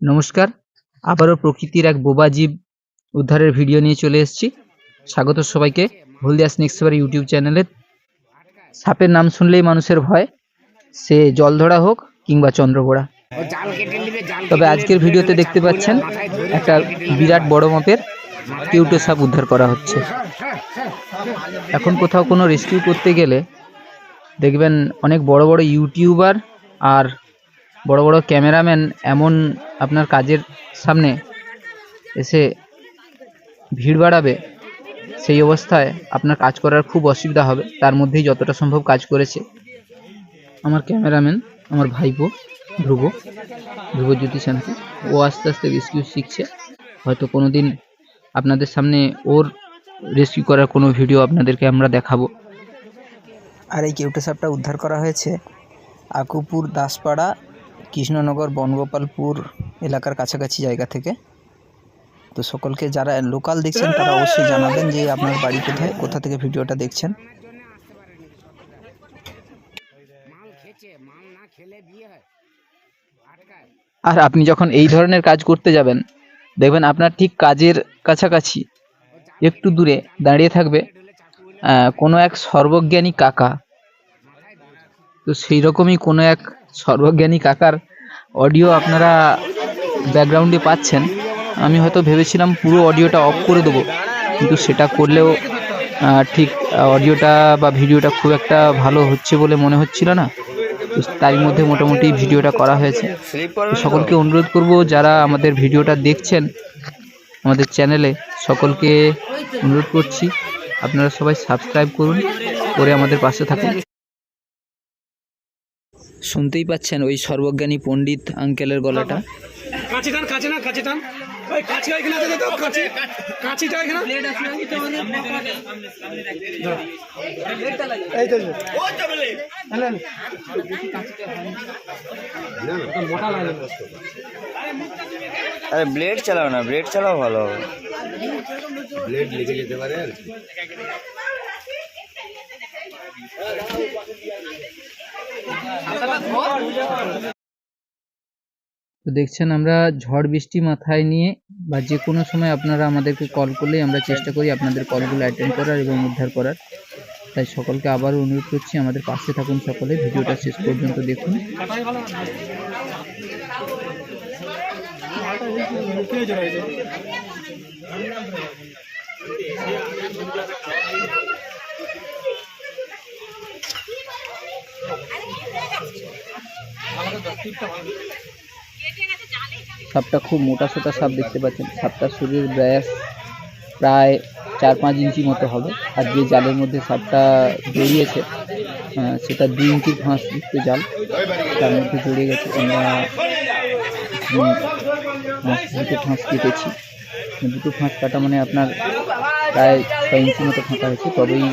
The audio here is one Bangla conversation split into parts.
নমস্কার, আবারও প্রকৃতির এক বোবা জীব উদ্ধারের ভিডিও নিয়ে চলে এসেছি। স্বাগত সবাইকে হলদিয়া স্নেক সেভার ইউটিউব চ্যানেলে। সাপের নাম শুনলেই মানুষের ভয়, সে জলধরা হোক কিংবা চন্দ্রবোড়া। তবে আজকের ভিডিওতে দেখতে পাচ্ছেন একটা বিরাট বড় মাপের কেউটো সাপ উদ্ধার করা হচ্ছে। এখন কোথাও কোনো রেস্কিউ করতে গেলে দেখবেন অনেক বড় বড় ইউটিউবার আর বড় বড় ক্যামেরাম্যান এমন আপনার কাজের সামনে এসে ভিড় বাড়াবে, সেই অবস্থায় আপনার কাজ করার খুব অসুবিধা হবে। তার মধ্যেই যতটা সম্ভব কাজ করেছে আমার ক্যামেরাম্যান, আমার ভাইপো ধ্রুবজ্যোতি শান্তি। ও আস্তে আস্তে রেস্কিউ শিখছে। হয়তো কোনো দিন আপনাদের সামনে ওর রেস্কিউ করার কোনো ভিডিও আপনাদেরকে আমরা দেখাবো। আর এই কেউটো সাপটা উদ্ধার করা হয়েছে আকুপুর, দাসপাড়া, কৃষ্ণনগর, বনগোপালপুর এলাকার কাছাকাছি জায়গা থেকে। তো সকলকে যারা লোকাল দেখছেন তারা অবশ্যই জানাবেন যে আপনার বাড়ি কোথায়, কোথা থেকে ভিডিওটা দেখছেন। আর আপনি যখন এই ধরনের কাজ করতে যাবেন, দেখবেন আপনার ঠিক কাজের কাছাকাছি একটু দূরে দাঁড়িয়ে থাকবে কোনো এক সর্বজ্ঞানী কাকা। তো সেই রকমই কোনো এক সর্বজ্ঞানী কাকার অডিও আপনারা ব্যাকগ্রাউন্ডে পাচ্ছেন। আমি হয়তো ভেবেছিলাম পুরো অডিওটা অফ করে দেবো, কিন্তু সেটা করলেও ঠিক অডিওটা বা ভিডিওটা খুব একটা ভালো হচ্ছে বলে মনে হচ্ছিল না। তো তারই মধ্যে মোটামুটি ভিডিওটা করা হয়েছে। সকলকে অনুরোধ করব, যারা আমাদের ভিডিওটা দেখছেন আমাদের চ্যানেলে, সকলকে অনুরোধ করছি আপনারা সবাই সাবস্ক্রাইব করুন, করে আমাদের পাশে থাকুন। শুনতেই পাচ্ছেন ওই সর্বজ্ঞানী পণ্ডিত আঙ্কেলের গলাটা। আরে ব্লেড চালাও না, ব্লেড চালাও ভালো হবে। ব্লেড লেগে যেতে পারে আর কি। তো দেখছেন, আমরা ঝড় বৃষ্টি মাথায় নিয়ে বা যে কোনো সময় আপনারা আমাদেরকে কল করলেই আমরা চেষ্টা করি আপনাদের কলগুলো অ্যাটেন্ড করার এবং উদ্ধার করার। তাই সকলকে আবারও অনুরোধ করছি, আমাদের পাশে থাকুন সকলে, ভিডিওটা শেষ পর্যন্ত দেখুন। সাপটা খুব মোটা সোটা সাপ দেখতে পাচ্ছেন। সাপটার শরীরের ব্যাস প্রায় 4-5 ইঞ্চি মতো হবে। আর যে জালের মধ্যে সাপটা জড়িয়েছে সেটা 2 ইঞ্চির ফাঁস যুক্ত জাল, তার মধ্যে জড়িয়ে গেছে। আমরা দুটো ফাঁস কেটেছি, দুটো ফাঁস কাটা মানে আপনার প্রায় 6 ইঞ্চি মতো ফাঁকা হয়েছে, তবেই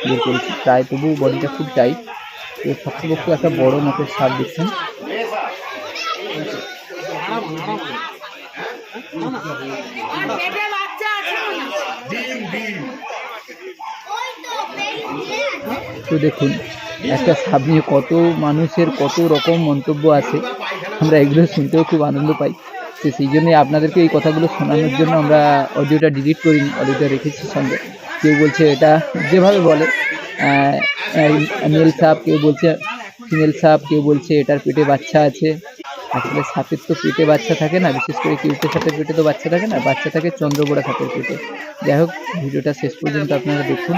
বের করেছি। প্রায় তবু বডিটা খুব টাইট। তো শক্তপোক্ত একটা বড় মাপের সাপ দেখছেন। তো দেখুন, একটা সাপ নিয়ে কত মানুষের কত রকম মন্তব্য আছে, আমরা এগুলো শুনতেও খুব আনন্দ পাই। তো সেই জন্যই আপনাদেরকে এই কথাগুলো শোনানোর জন্য আমরা অডিওটা ডিলিট করিনি, অডিওটা রেখেছি সঙ্গে। কেউ বলছে এটা যেভাবে বলে মেল সাপ, কেউ বলছে ফিমেল সাপ, কেউ বলছে এটার পেটে বাচ্চা আছে। আসলে সাপের তো পেটে বাচ্চা থাকে না, বিশেষ করে কেউটো সাপের পেটে তো বাচ্চা থাকে না, বাচ্চা থাকে চন্দ্রবোড়া সাপের পেটে। যাই হোক, ভিডিওটা শেষ পর্যন্ত আপনারা দেখুন।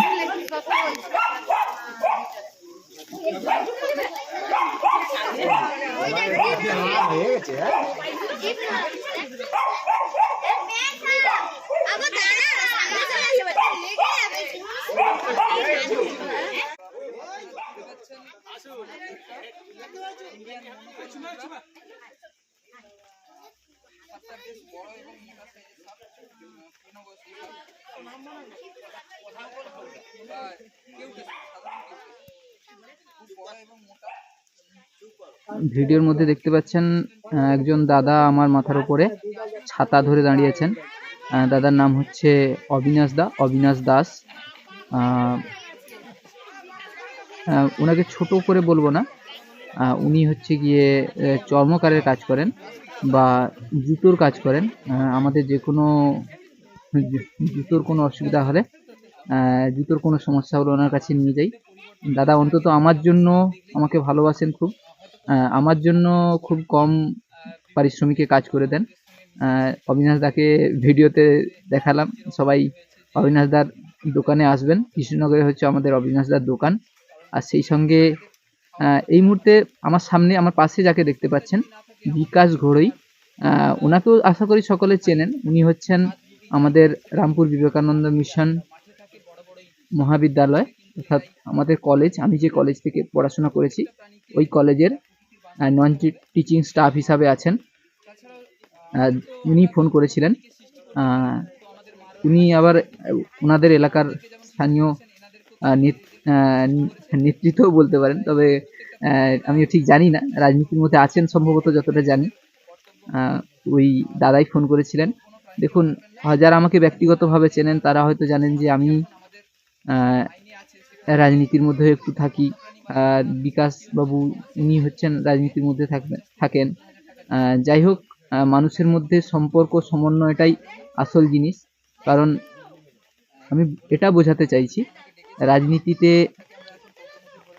ভিডিওর মধ্যে দেখতে পাচ্ছেন একজন দাদা আমার মাথার উপরে ছাতা ধরে দাঁড়িয়েছেন। দাদার নাম হচ্ছে অবিনাশ দাস। ওনাকে ছোট করে বলবো না, উনি হচ্ছে গিয়ে চর্মকারের কাজ করেন। বা জুতোর কাজ করেন, আমাদের যে কোনো জুতোর কোনো অসুবিধা হলে, জুতোর কোনো সমস্যা হলে ওনার কাছে নিয়ে যাই। দাদা অন্তত আমার জন্য আমাকে ভালোবাসেন খুব, আমার জন্য খুব কম পারিশ্রমিকে কাজ করে দেন। অবিনাশ দাকে ভিডিওতে দেখালাম, সবাই অবিনাশ দার দোকানে আসবেন। কৃষ্ণনগরে হচ্ছে আমাদের অবিনাশ দার দোকান। আর সেই সঙ্গে এই মুহূর্তে আমার সামনে আমার পাশে যাকে দেখতে পাচ্ছেন, বিকাশ ঘড়ই, ওনাকেও আশা করি সকলে চেনেন। উনি হচ্ছেন আমাদের রামপুর বিবেকানন্দ মিশন মহাবিদ্যালয়, অর্থাৎ আমাদের কলেজ, আমি যে কলেজ থেকে পড়াশোনা করেছি ওই কলেজের নন টিচিং স্টাফ হিসাবে আছেন। উনি ফোন করেছিলেন। উনি আবার ওনাদের এলাকার স্থানীয় নেতৃত্বও বলতে পারেন, তবে আমিও ঠিক জানি না, রাজনীতির মধ্যে আছেন সম্ভবত যতটা জানি। ওই দাদাই ফোন করেছিলেন। দেখুন, যারা আমাকে ব্যক্তিগতভাবে চেনেন তারা হয়তো জানেন যে আমি রাজনীতির মধ্যে একটু থাকি। বিকাশ বাবু উনি হচ্ছেন রাজনীতির মধ্যে থাকেন। যাই হোক, মানুষের মধ্যে সম্পর্ক সমন্বয়টাই আসল জিনিস। কারণ আমি এটা বোঝাতে চাইছি, রাজনীতিতে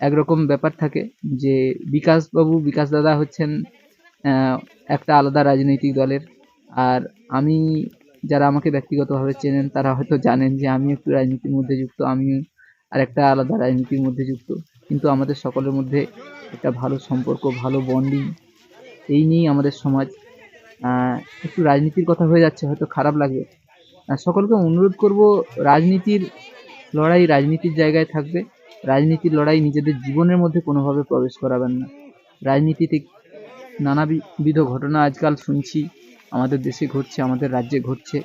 একরকম ব্যাপার থাকে যে বিকাশ দাদা হচ্ছেন একটা আলাদা রাজনৈতিক দলের, আর আমি, যারা আমাকে ব্যক্তিগতভাবে চেনেন তারা হয়তো জানেন যে আমি একটু রাজনীতির মধ্যে যুক্ত, আমি আর একটা আলাদা রাজনীতির মধ্যে যুক্ত। কিন্তু আমাদের সকলের মধ্যে একটা ভালো সম্পর্ক, ভালো বন্ডিং, এই নিয়েই আমাদের সমাজ। একটু রাজনীতির কথা হয়ে যাচ্ছে, হয়তো খারাপ লাগবে। সকলকে অনুরোধ করব, রাজনীতির লড়াই রাজনীতির জায়গায় থাকবে। রাজনীতির লড়াই নিজেদের জীবনের মধ্যে কোনোভাবে প্রবেশ করাবেন না। রাজনীতিতে নানাবিধ ঘটনা আজকাল শুনছি, আমাদের দেশে ঘটছে, আমাদের রাজ্যে ঘটছে,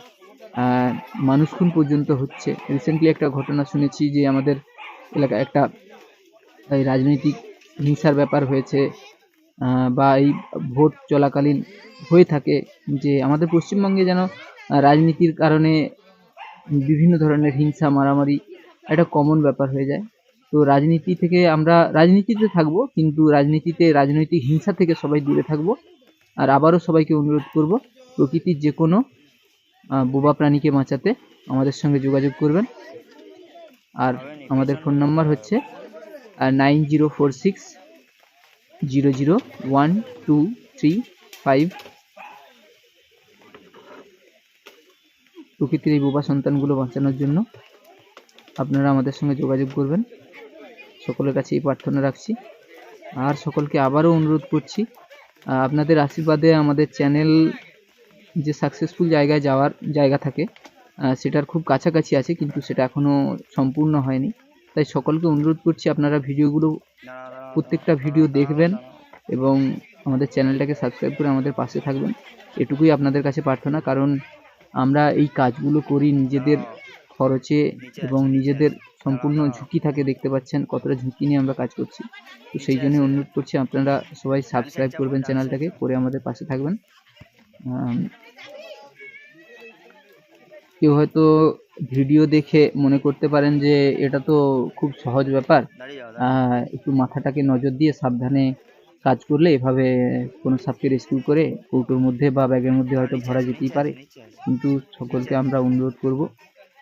মানুষ খুন পর্যন্ত হচ্ছে। রিসেন্টলি একটা ঘটনা শুনেছি যে আমাদের এলাকায় একটা এই রাজনৈতিক হিংসার ব্যাপার হয়েছে, বা এই ভোট চলাকালীন হয়ে থাকে যে আমাদের পশ্চিমবঙ্গে যেন রাজনীতির কারণে বিভিন্ন ধরনের হিংসা মারামারি একটা কমন ব্যাপার হয়ে যায়। তো রাজনীতি থেকে আমরা রাজনীতিতে থাকবো, কিন্তু রাজনীতিতে রাজনৈতিক হিংসা থেকে সবাই দূরে থাকবো। আর আবারও সবাইকে অনুরোধ করব, প্রকৃতির যে কোনো বোবা প্রাণীকে বাঁচাতে আমাদের সঙ্গে যোগাযোগ করবেন। আর আমাদের ফোন নাম্বার হচ্ছে 9046001235। প্রকৃতির এই বোবা সন্তানগুলো বাঁচানোর জন্য আপনারা আমাদের সঙ্গে যোগাযোগ করবেন। সকলের কাছে এই প্রার্থনা রাখছি। আর সকলকে আবারও অনুরোধ করছি, আপনাদের আশীর্বাদে আমাদের চ্যানেল যে সাকসেসফুল জায়গায় যাওয়ার জায়গা থাকে, সেটার খুব কাছাকাছি আছে, কিন্তু সেটা এখনও সম্পূর্ণ হয়নি। তাই সকলকে অনুরোধ করছি, আপনারা ভিডিওগুলো, প্রত্যেকটা ভিডিও দেখবেন এবং আমাদের চ্যানেলটাকে সাবস্ক্রাইব করে আমাদের পাশে থাকবেন। এটুকুই আপনাদের কাছে প্রার্থনা। কারণ আমরা এই কাজগুলো করি নিজেদের খরচে এবং নিজেদের সম্পূর্ণ ঝুঁকি থাকে, দেখতে পাচ্ছেন কতটা ঝুঁকি নিয়ে আমরা কাজ করছি। তো সেই জন্য অনুরোধ করছি, আপনারা সবাই সাবস্ক্রাইব করবেন চ্যানেলটাকে, করে আমাদের পাশে থাকবেন। কেউ হয়তো ভিডিও দেখে মনে করতে পারেন যে এটা তো খুব সহজ ব্যাপার, একটু মাথাটাকে নজর দিয়ে সাবধানে কাজ করলে এভাবে কোনো সাপকে রেস্কিউ করে কৌটোর মধ্যে বা ব্যাগের মধ্যে হয়তো ভরা যেতেই পারে। কিন্তু সকলকে আমরা অনুরোধ করব,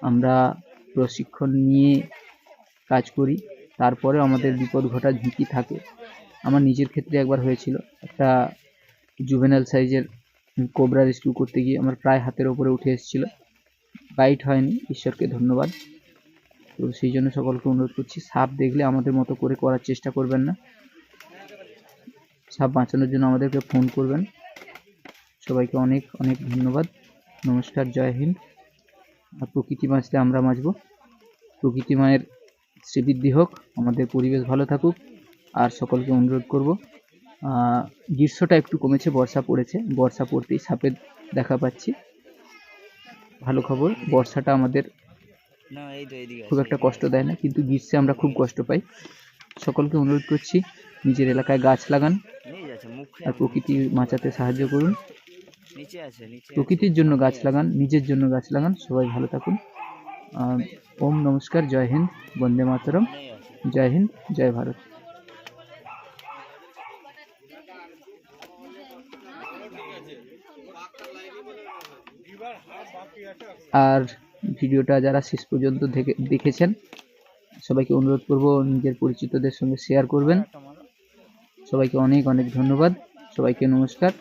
আমরা প্রশিক্ষণ নিয়ে কাজ করি, তারপরে আমাদের বিপদ ঘটার ঝুঁকি থাকে। আমার নিজের ক্ষেত্রে একবার হয়েছিল, একটা জুভেনাইল সাইজের কোবরা রেস্কিউ করতে গিয়ে আমার প্রায় হাতের ওপরে উঠে এসেছিল। বাইট হয়নি, ঈশ্বরকে ধন্যবাদ। তো সেই জন্য সকলকে অনুরোধ করছি, সাপ দেখলে আমাদের মতো করে করার চেষ্টা করবেন না। সাপ বাঁচানোর জন্য আমাদেরকে ফোন করবেন। সবাইকে অনেক অনেক ধন্যবাদ। নমস্কার, জয় হিন্দ। আর প্রকৃতি বাঁচলে আমরা বাঁচব। প্রকৃতি মায়ের শ্রীবৃদ্ধি হোক, আমাদের পরিবেশ ভালো থাকুক। আর সকলকে অনুরোধ করব, গ্রীষ্মটা একটু কমেছে, বর্ষা পড়েছে, বর্ষা পড়তেই সাপের দেখা পাচ্ছি। ভালো খবর, বর্ষাটা আমাদের খুব একটা কষ্ট দেয় না, কিন্তু গ্রীষ্মে আমরা খুব কষ্ট পাই। সকলকে অনুরোধ করছি, নিজের এলাকায় গাছ লাগান আর প্রকৃতি বাঁচাতে সাহায্য করুন। প্রকৃতির জন্য গাছ লাগান, নিজের জন্য গাছ লাগান। সবাই ভালো থাকুন। ওম নমস্কার, জয় হিন্দ, বন্দে মাতরম। জয় হিন্দ, জয় ভারত। আর ভিডিওটা যারা শেষ পর্যন্ত দেখেছেন সবাইকে অনুরোধ করব নিজের পরিচিতদের সঙ্গে শেয়ার করবেন। সবাইকে অনেক অনেক ধন্যবাদ। সবাইকে নমস্কার।